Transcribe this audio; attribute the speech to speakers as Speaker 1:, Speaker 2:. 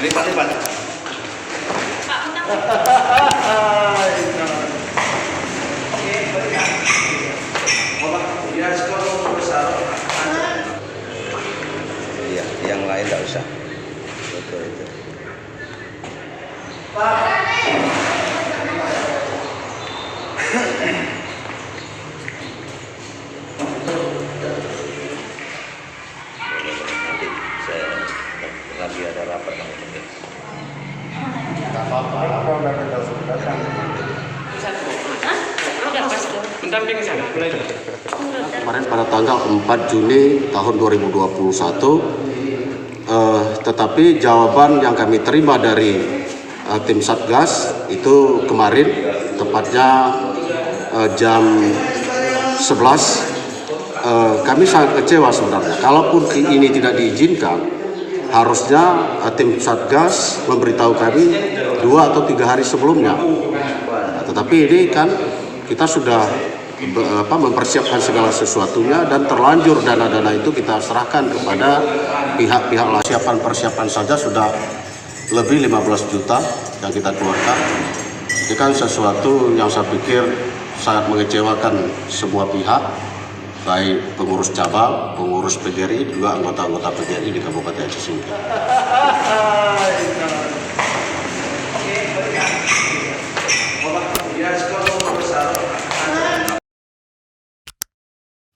Speaker 1: Lipat-lipat. Iya, yang lain nggak usah. Betul itu. Nanti saya lagi ada rapat sama teman.
Speaker 2: Nggak apa-apa, kalau udah kenal sudah kan.
Speaker 3: Pendamping sana, mulai.
Speaker 2: Kemarin pada tanggal 4 Juni tahun 2021, tetapi jawaban yang kami terima dari tim Satgas itu kemarin, tepatnya jam 11, kami sangat kecewa sebenarnya. Kalaupun ini tidak diizinkan, harusnya tim Satgas memberitahu kami 2 atau 3 hari sebelumnya. Tetapi ini kan kita sudah mempersiapkan segala sesuatunya dan terlanjur dana-dana itu kita serahkan kepada pihak-pihak lain. Persiapan saja sudah lebih 15 juta yang kita keluarkan. Ini kan sesuatu yang saya pikir sangat mengecewakan semua pihak, baik pengurus cabang, pengurus PGRI, juga anggota-anggota PGRI di Kabupaten Aceh Singkil.